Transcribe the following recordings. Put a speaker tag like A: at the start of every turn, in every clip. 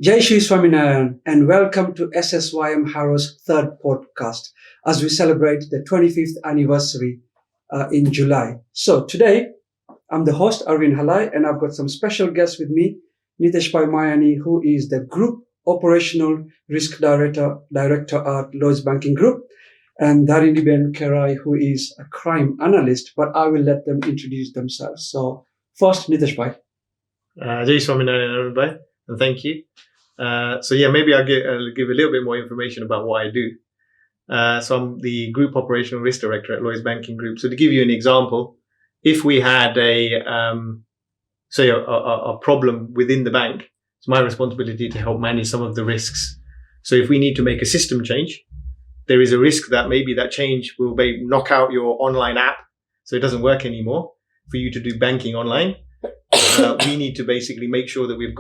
A: Jai Shri Swaminarayan and welcome to SSYM Harrow's third podcast as we celebrate the 25th anniversary in July. So today, I'm the host Arvind Halai and I've got some special guests with me, Nitesh Pai Mayani, who is the Group Operational Risk Director at Lloyds Banking Group, and Dhariniben Kerai, who is a crime analyst, but I will let them introduce themselves. So first, Nitesh Pai.
B: Jai Swaminarayan, everybody, and thank you. Maybe I'll give a little bit more information about what I do. So I'm the Group Operational Risk Director at Lloyds Banking Group. So to give you an example, if we had a problem within the bank, it's my responsibility to help manage some of the risks. So if we need to make a system change, there is a risk that maybe that change will knock out your online app, so it doesn't work anymore for you to do banking online. We need to basically make sure that we've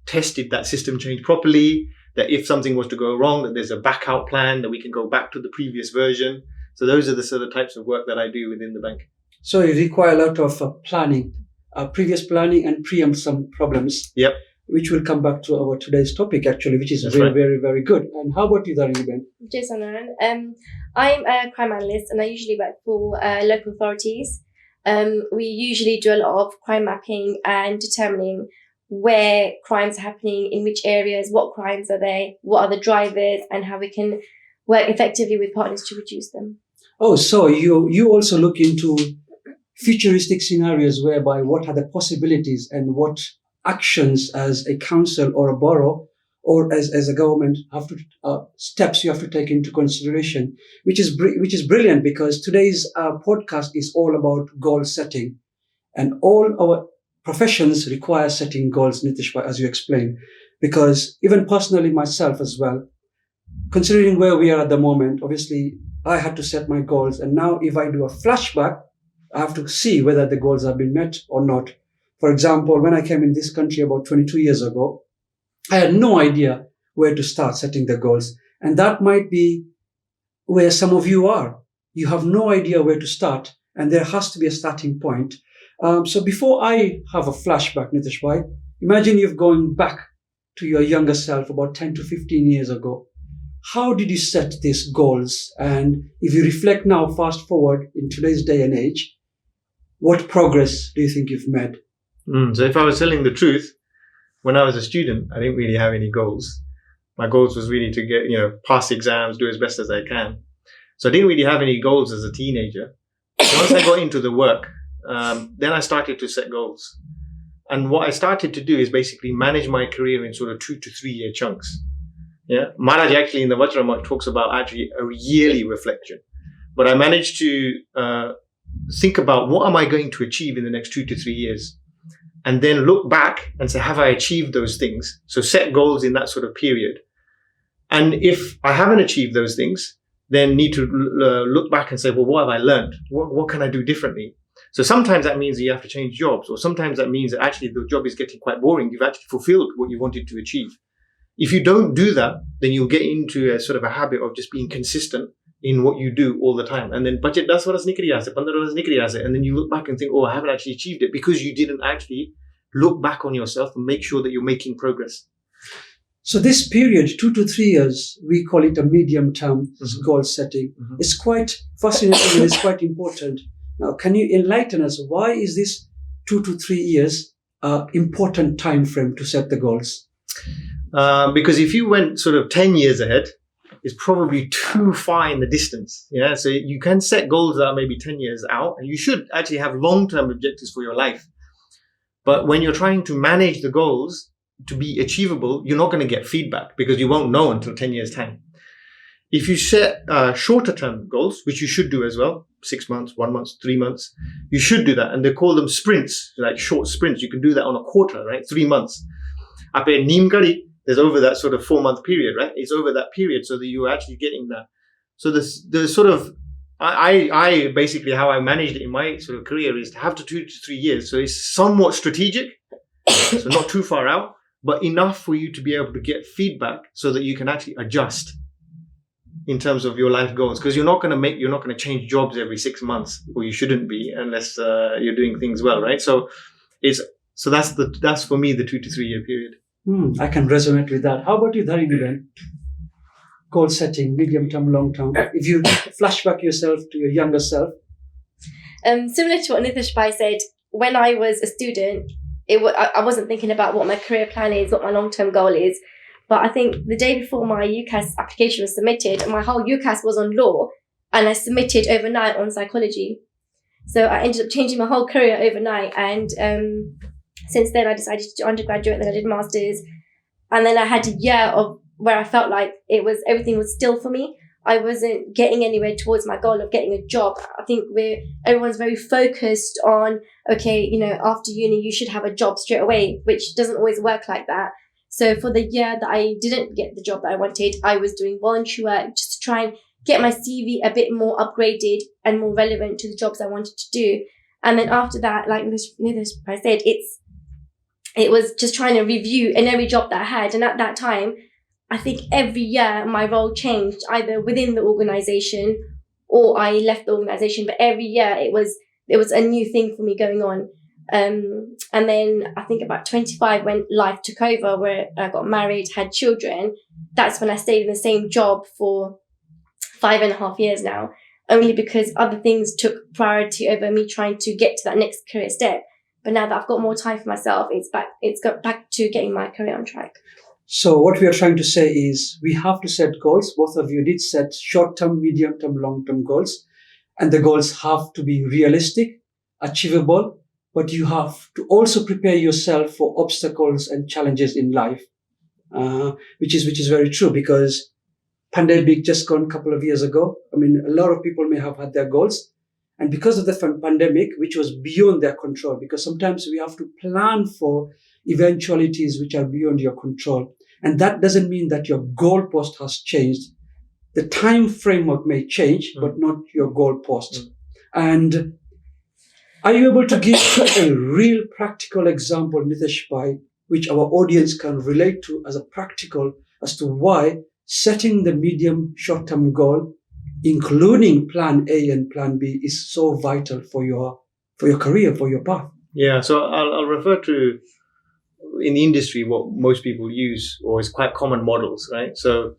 B: tested that system change properly, that if something was to go wrong, that there's a backout plan, that we can go back to the previous version. So those are the sort of types of work that I do within the bank.
A: So you require a lot of planning, previous planning, and preempt some problems.
B: Yep.
A: Which will come back to our today's topic actually, which is very good. And how about you, Dhariniben?
C: Jason, I'm a crime analyst and I usually work for local authorities. We usually do a lot of crime mapping and determining where crimes are happening, in which areas, what crimes are they, what are the drivers, and how we can work effectively with partners to reduce them.
A: Oh, so you also look into futuristic scenarios whereby what are the possibilities and what actions as a council or a borough or as a government have to steps you have to take into consideration, which is brilliant because today's podcast is all about goal setting, and all our professions require setting goals, Nitish, as you explained, because even personally myself as well, considering where we are at the moment, obviously I had to set my goals, and now if I do a flashback, I have to see whether the goals have been met or not. For example, when I came in this country about 22 years ago, I had no idea where to start setting the goals. And that might be where some of you are. You have no idea where to start, and there has to be a starting point. So before I have a flashback, Nitish Bhai, imagine you've gone back to your younger self about 10 to 15 years ago. How did you set these goals? And if you reflect now, fast forward in today's day and age, what progress do you think you've made?
B: So if I was telling the truth, when I was a student, I didn't really have any goals. My goals was really to get, pass exams, do as best as I can. So I didn't really have any goals as a teenager. So once I got into the work, then I started to set goals. And what I started to do is basically manage my career in sort of 2 to 3 year chunks. Yeah. Maharaj actually in the Vajramat talks about actually a yearly reflection. But I managed to think about what am I going to achieve in the next 2 to 3 years? And then look back and say, have I achieved those things? So set goals in that sort of period. And if I haven't achieved those things, then need to look back and say, well, what have I learned? What can I do differently? So sometimes that means that you have to change jobs, or sometimes that means that actually the job is getting quite boring. You've actually fulfilled what you wanted to achieve. If you don't do that, then you'll get into a sort of a habit of just being consistent in what you do all the time. And then budget 10 varas nikli aase, 15 varas nikli aase, and then you look back and think, oh, I haven't actually achieved it, because you didn't actually look back on yourself and make sure that you're making progress.
A: So this period, 2 to 3 years, we call it a medium term goal setting. It's quite fascinating and it's quite important. Now, can you enlighten us? Why is this 2 to 3 years important time frame to set the goals?
B: Because if you went sort of 10 years ahead, it's probably too far in the distance. Yeah. So you can set goals that are maybe 10 years out, and you should actually have long-term objectives for your life. But when you're trying to manage the goals to be achievable, you're not going to get feedback because you won't know until 10 years time. If you set shorter term goals, which you should do as well, 6 months, 1 month, 3 months, you should do that. And they call them sprints, like short sprints. You can do that on a quarter, right? 3 months. Up at Neemkari, there's over that sort of 4 month period, right? It's over that period so that you're actually getting that. So the sort of, I basically, how I managed it in my sort of career is to have to 2 to 3 years. So it's somewhat strategic, so not too far out, but enough for you to be able to get feedback so that you can actually adjust in terms of your life goals. Because you're not going to change jobs every 6 months, or you shouldn't be unless you're doing things well, right? So that's for me the 2 to 3 year period.
A: I can resonate with that. How about you, Dharini, then? Goal setting, medium term, long term. If you flashback yourself to your younger self.
C: Similar to what Nitish Bhai said, when I was a student, I wasn't thinking about what my career plan is, what my long-term goal is. But I think the day before my UCAS application was submitted, my whole UCAS was on law, and I submitted overnight on psychology. So I ended up changing my whole career overnight. And since then, I decided to do undergraduate, then I did masters. And then I had a year of where I felt like everything was still for me. I wasn't getting anywhere towards my goal of getting a job. I think everyone's very focused on, okay, you know, after uni, you should have a job straight away, which doesn't always work like that. So for the year that I didn't get the job that I wanted, I was doing voluntary work just to try and get my CV a bit more upgraded and more relevant to the jobs I wanted to do. And then after that, like I said, it was just trying to review in every job that I had. And at that time, I think every year my role changed either within the organization or I left the organization. But every year it was a new thing for me going on. And then I think about 25 when life took over, where I got married, had children. That's when I stayed in the same job for 5.5 years now, only because other things took priority over me trying to get to that next career step. But now that I've got more time for myself, it's got back to getting my career on track.
A: So what we are trying to say is we have to set goals. Both of you did set short-term, medium-term, long-term goals. And the goals have to be realistic, achievable, but you have to also prepare yourself for obstacles and challenges in life, which is very true, because pandemic just gone a couple of years ago. I mean, a lot of people may have had their goals. And because of the pandemic, which was beyond their control, because sometimes we have to plan for eventualities which are beyond your control. And that doesn't mean that your goalpost has changed. The time framework may change, but not your goalpost. And are you able to give a real practical example, Nitish Bhai, which our audience can relate to as to why setting the medium short-term goal, including plan A and plan B, is so vital for your career, for your path?
B: Yeah, so I'll refer to, in the industry, what most people use, or is quite common models, right? So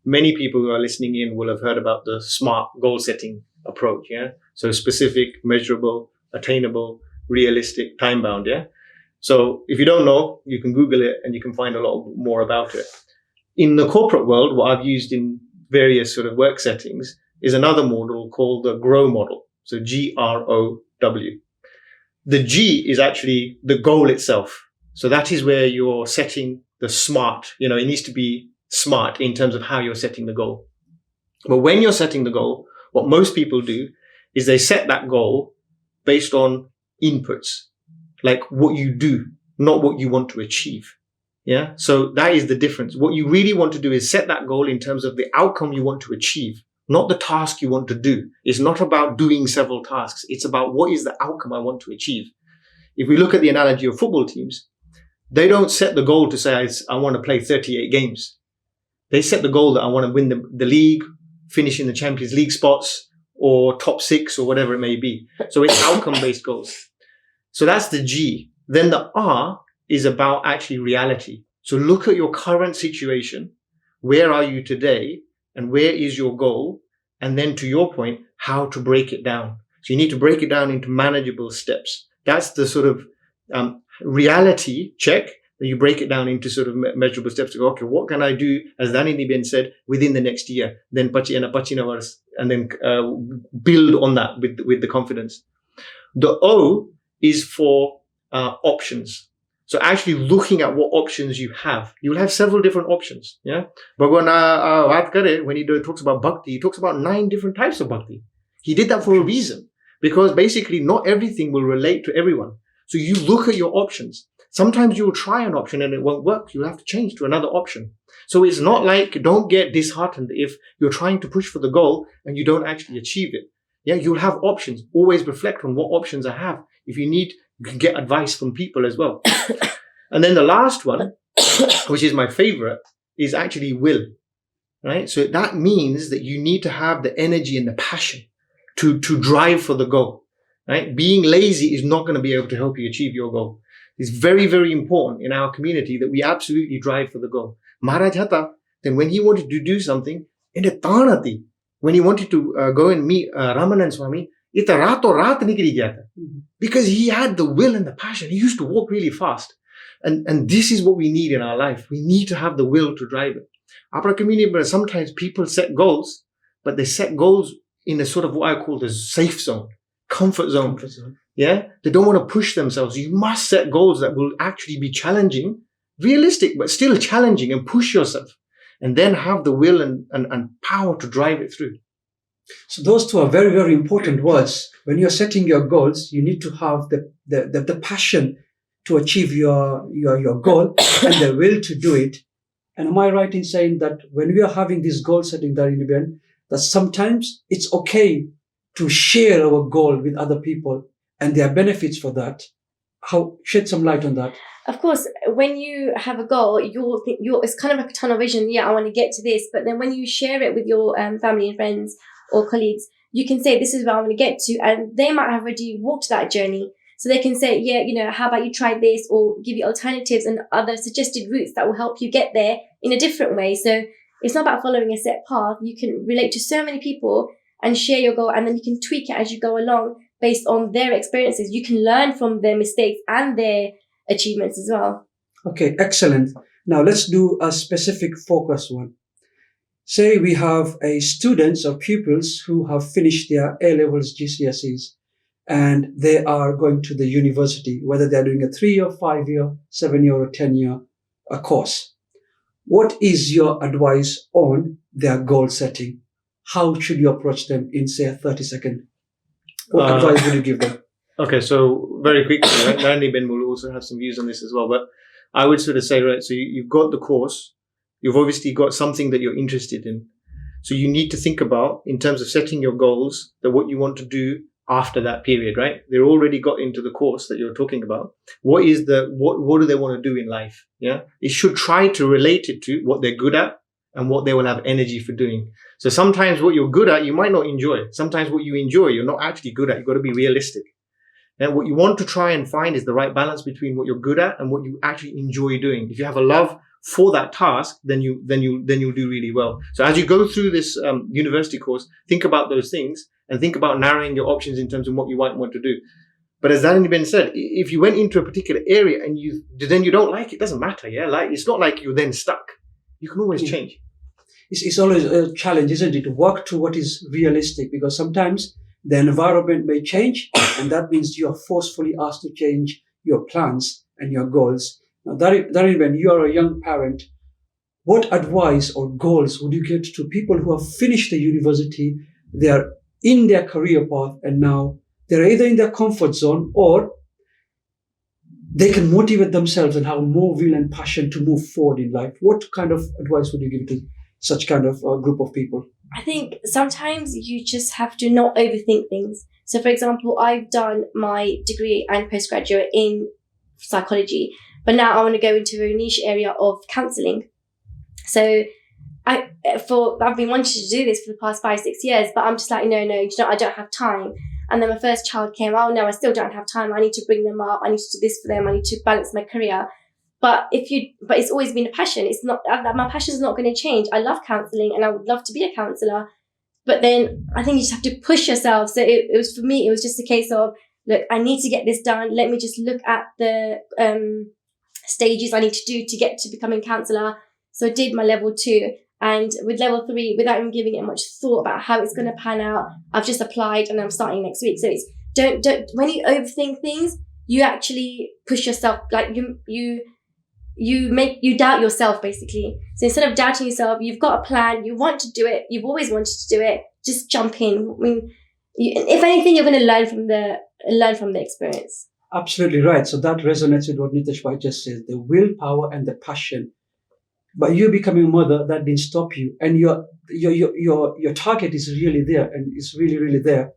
B: many people who are listening in will have heard about the SMART goal setting approach, yeah? So specific, measurable, attainable, realistic, time bound, yeah? So if you don't know, you can Google it and you can find a lot more about it. In the corporate world, what I've used in various sort of work settings is another model called the GROW model. So GROW. The G is actually the goal itself. So that is where you're setting the SMART. You know, it needs to be smart in terms of how you're setting the goal. But when you're setting the goal, what most people do is they set that goal based on inputs, like what you do, not what you want to achieve. Yeah. So that is the difference. What you really want to do is set that goal in terms of the outcome you want to achieve, not the task you want to do. It's not about doing several tasks. It's about what is the outcome I want to achieve. If we look at the analogy of football teams, they don't set the goal to say, I want to play 38 games. They set the goal that I want to win the league, finish in the Champions League spots, or top 6, or whatever it may be. So it's outcome-based goals. So that's the G. Then the R is about actually reality. So look at your current situation. Where are you today? And where is your goal? And then to your point, how to break it down. So you need to break it down into manageable steps. That's the sort of reality check. Then you break it down into sort of measurable steps to go, okay, what can I do, as Dhanini Ben said, within the next year? Then and then build on that with the confidence. The O is for options. So actually looking at what options you have. You will have several different options. Yeah. But when he talks about bhakti, he talks about 9 different types of bhakti. He did that for a reason, because basically not everything will relate to everyone. So you look at your options. Sometimes you'll try an option and it won't work. You'll have to change to another option. So it's not like, don't get disheartened if you're trying to push for the goal and you don't actually achieve it. Yeah, you'll have options. Always reflect on what options I have. If you need, you can get advice from people as well. And then the last one, which is my favorite, is actually will, right? So that means that you need to have the energy and the passion to drive for the goal, right? Being lazy is not going to be able to help you achieve your goal. It's very, very important in our community that we absolutely drive for the goal. Maharaj Hatta, then when he wanted to do something, in the Tanati, when he wanted to go and meet Ramanan Swami, ita rato raat nikli gaya tha. Because he had the will and the passion. He used to walk really fast. And this is what we need in our life. We need to have the will to drive it. Our community, but sometimes people set goals, but they set goals in a sort of what I call the safe zone, comfort zone. Yeah, they don't want to push themselves. You must set goals that will actually be challenging, realistic, but still challenging, and push yourself, and then have the will and power to drive it through.
A: So those two are very, very important words. When you're setting your goals, you need to have the passion to achieve your goal and the will to do it. And am I right in saying that when we are having this goal setting, that sometimes it's okay to share our goal with other people, and there are benefits for that? How, shed some light on that.
C: Of course, when you have a goal, it's kind of like a tunnel vision. Yeah, I want to get to this. But then when you share it with your family and friends or colleagues, you can say, this is where I want to get to. And they might have already walked that journey. So they can say, yeah, how about you try this, or give you alternatives and other suggested routes that will help you get there in a different way. So it's not about following a set path. You can relate to so many people and share your goal, and then you can tweak it as you go along based on their experiences. You can learn from their mistakes and their achievements as well.
A: Okay, excellent. Now let's do a specific focus one. Say we have students or pupils who have finished their A-levels GCSEs, and they are going to the university, whether they're doing a 3-year, 5-year, 7-year or 10-year course. What is your advice on their goal setting? How should you approach them in, say, a 30-second? What advice would you give them?
B: Okay, so very quickly, right? Randy Ben will also have some views on this as well, but I would sort of say, right, so you've got the course, you've obviously got something that you're interested in. So you need to think about, in terms of setting your goals, that what you want to do after that period, right? They're already got into the course that you're talking about. What do they want to do in life? Yeah. It should try to relate it to what they're good at and what they will have energy for doing. So sometimes what you're good at, you might not enjoy. Sometimes what you enjoy, you're not actually good at. You've got to be realistic. And what you want to try and find is the right balance between what you're good at and what you actually enjoy doing. If you have a love for that task, then you'll do really well. So as you go through this university course, think about those things and think about narrowing your options in terms of what you might want to do. But as Danny Ben said, if you went into a particular area and then you don't like it, doesn't matter. Yeah, like it's not like you're then stuck. You can always change.
A: It's always a challenge, isn't it, to work to what is realistic, because sometimes the environment may change, and that means you are forcefully asked to change your plans and your goals. Now, Darin, when you are a young parent, what advice or goals would you give to people who have finished the university, they are in their career path, and now they're either in their comfort zone or they can motivate themselves and have more will and passion to move forward in life? What kind of advice would you give to such kind of group of people?
C: I think sometimes you just have to not overthink things. So, for example, I've done my degree and postgraduate in psychology, but now I want to go into a niche area of counselling. So I've been wanting to do this for the past 5-6 years, but I'm just like, no, I don't have time. And then my first child came, oh no, I still don't have time. I need to bring them up. I need to do this for them. I need to balance my career. But it's always been a passion. It's not that my passion is not going to change. I love counselling and I would love to be a counsellor. But then I think you just have to push yourself. So it was, for me, it was just a case of, look, I need to get this done. Let me just look at the stages I need to do to get to becoming counsellor. So I did my level 2. And with level 3, without even giving it much thought about how it's going to pan out, I've just applied and I'm starting next week. So it's don't when you overthink things, you actually push yourself, like you doubt yourself basically. So instead of doubting yourself, you've got a plan, you want to do it, you've always wanted to do it, just jump in. I mean, if anything, you're going to learn from the experience.
A: Absolutely right. So that resonates with what Nitesh Bhai just said, the willpower and the passion. But you becoming a mother, that didn't stop you. And your target is really there, and it's really, really there.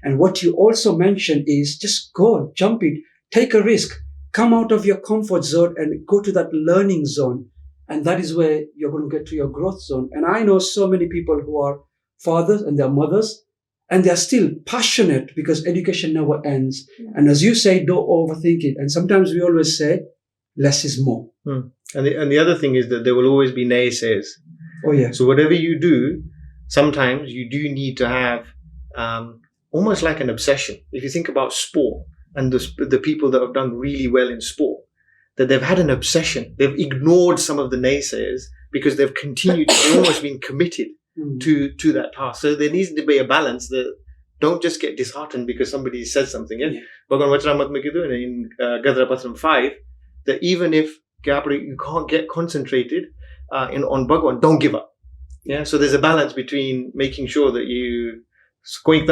A: And what you also mentioned is just go, jump it, take a risk, come out of your comfort zone and go to that learning zone. And that is where you're going to get to your growth zone. And I know so many people who are fathers and their mothers, and they're still passionate because education never ends.
C: Yeah.
A: And as you say, don't overthink it. And sometimes we always say, less is more.
B: And the other thing is that there will always be naysayers.
A: Oh, yeah.
B: So whatever you do, sometimes you do need to have almost like an obsession. If you think about sport and the people that have done really well in sport, that they've had an obsession. They've ignored some of the naysayers because they've continued, they've almost been committed to that task. So there needs to be a balance that don't just get disheartened because somebody says something. Yeah. Bhagavan Vachanamat Mekidu in Gadra Patram 5, that even if you can't get concentrated on Bhagavan, don't give up. Yeah. So there's a balance between making sure that you side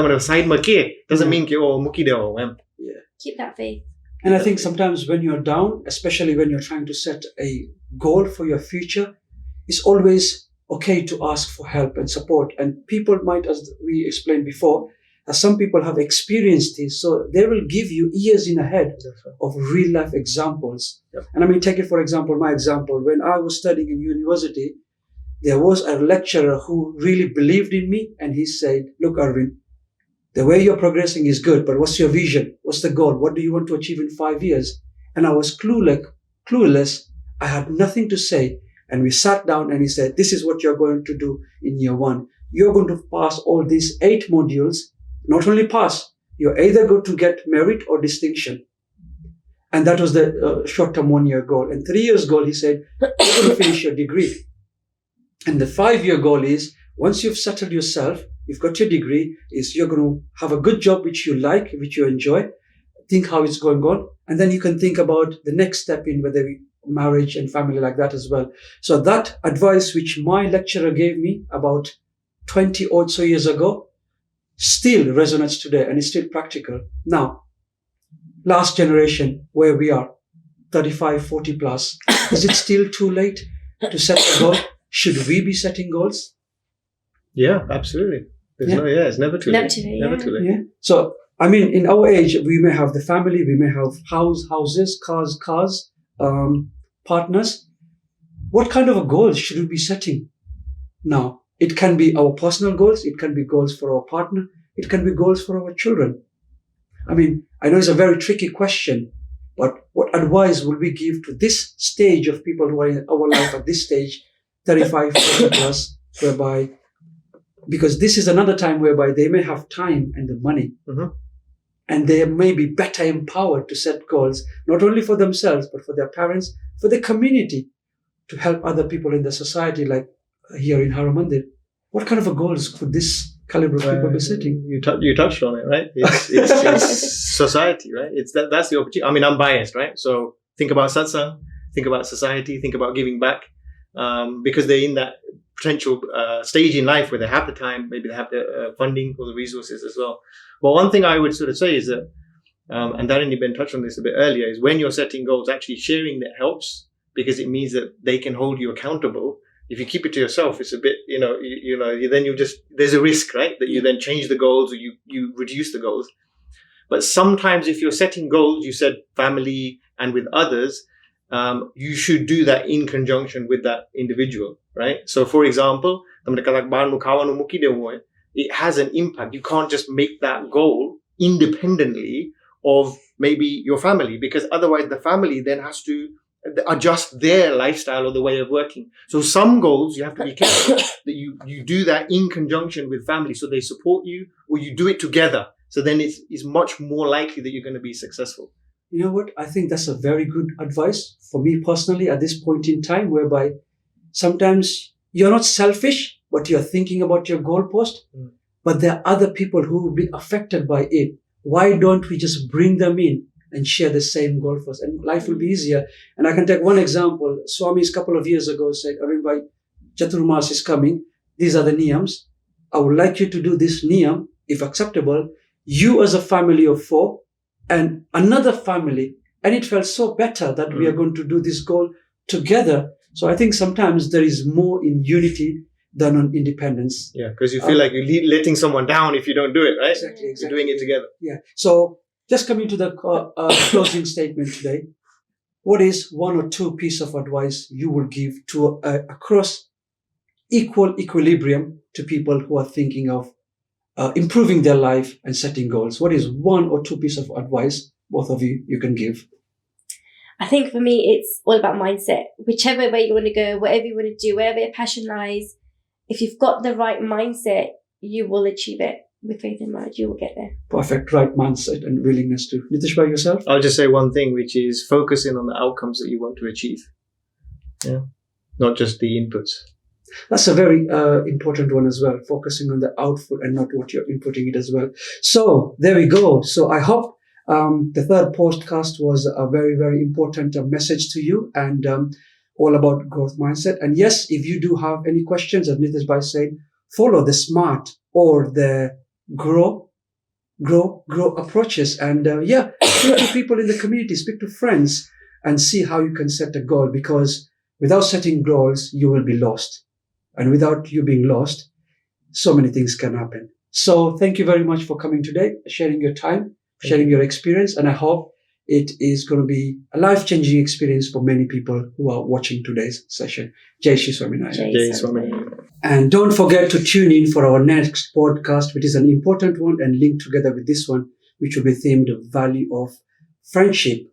B: doesn't mean muki deo.
A: Yeah.
C: Keep that faith.
A: And I think sometimes when you're down, especially when you're trying to set a goal for your future, it's always okay to ask for help and support. And people might, as we explained before, as some people have experienced this, so they will give you years in ahead of real life examples.
B: Yep.
A: And I mean, take it for example, my example, when I was studying in university, there was a lecturer who really believed in me, and he said, look, Arvind, the way you're progressing is good, but what's your vision? What's the goal? What do you want to achieve in 5 years? And I was clueless. I had nothing to say. And we sat down and he said, this is what you're going to do in year 1. You're going to pass all these 8 modules. Not only pass, you're either going to get merit or distinction. And that was the short-term 1-year goal. And 3 years goal, he said, you're going to finish your degree. And the 5-year goal is, once you've settled yourself, you've got your degree, is you're going to have a good job which you like, which you enjoy, think how it's going on, and then you can think about the next step in whether marriage and family like that as well. So that advice which my lecturer gave me about 20 or so years ago still resonates today and is still practical. Now, last generation, where we are, 35, 40 plus, is it still too late to set a goal? Should we be setting goals?
B: Yeah, absolutely. It's never too late. Never too late.
A: Yeah. So, I mean, in our age, we may have the family, we may have houses, cars, partners. What kind of a goals should we be setting now? It can be our personal goals. It can be goals for our partner. It can be goals for our children. I mean, I know it's a very tricky question, but what advice will we give to this stage of people who are in our life at this stage, 35, 40 plus, whereby, because this is another time whereby they may have time and the money, and they may be better empowered to set goals, not only for themselves, but for their parents, for the community, to help other people in the society, like here in Haramandir. What kind of a goals could this caliber of people be setting?
B: You touched on it, right? It's society, right? That's the opportunity. I mean, I'm biased, right? So think about satsang, think about society, think about giving back, because they're in that potential stage in life where they have the time, maybe they have the funding or the resources as well. But one thing I would sort of say is that, and Darren Ben touched on this a bit earlier, is when you're setting goals, actually sharing that helps, because it means that they can hold you accountable. If you keep it to yourself, it's a bit, then there's a risk, right? That you then change the goals or you reduce the goals. But sometimes if you're setting goals, you set family and with others, you should do that in conjunction with that individual, right? So for example, it has an impact. You can't just make that goal independently of maybe your family, because otherwise the family then has to adjust their lifestyle or the way of working. So some goals you have to be careful that you do that in conjunction with family, so they support you, or you do it together. So then it's much more likely that you're going to be successful.
A: You know what? I think that's a very good advice for me personally at this point in time, whereby sometimes you're not selfish, but you're thinking about your goalpost, but there are other people who will be affected by it. Why don't we just bring them in and share the same goal for us, and life will be easier? And I can take one example. Swami's a couple of years ago said, Arvind, Chaturmas is coming. These are the niyams. I would like you to do this niyam, if acceptable. You as a family of 4 and another family. And it felt so better that we are going to do this goal together. So I think sometimes there is more in unity than on independence.
B: Yeah, because you feel like you're letting someone down if you don't do it, right?
A: Exactly.
B: You're doing it together.
A: Yeah. So just coming to the closing statement today, what is 1 or 2 pieces of advice you will give to across equilibrium to people who are thinking of improving their life and setting goals? What is one or two pieces of advice, both of you can give?
C: I think for me, it's all about mindset. Whichever way you want to go, whatever you want to do, wherever your passion lies, if you've got the right mindset, you will achieve it. With faith in mind, you will get there.
A: Perfect. Right mindset and willingness to. Nitish, by yourself?
B: I'll just say one thing, which is focusing on the outcomes that you want to achieve. Yeah. Not just the inputs.
A: That's a very important one as well, focusing on the output and not what you're inputting it as well. So there we go. So I hope the third podcast was a very, very important message to you and all about growth mindset. And yes, if you do have any questions, as Nitish Bhai said, follow the SMART or the grow approaches. And speak to people in the community, speak to friends and see how you can set a goal, because without setting goals, you will be lost. And without you being lost, so many things can happen. So thank you very much for coming today, sharing your time, sharing your experience. And I hope it is going to be a life-changing experience for many people who are watching today's session. Jai Shri Swaminarayan.
B: Jai Swaminarayan.
A: And don't forget to tune in for our next podcast, which is an important one and linked together with this one, which will be themed the value of friendship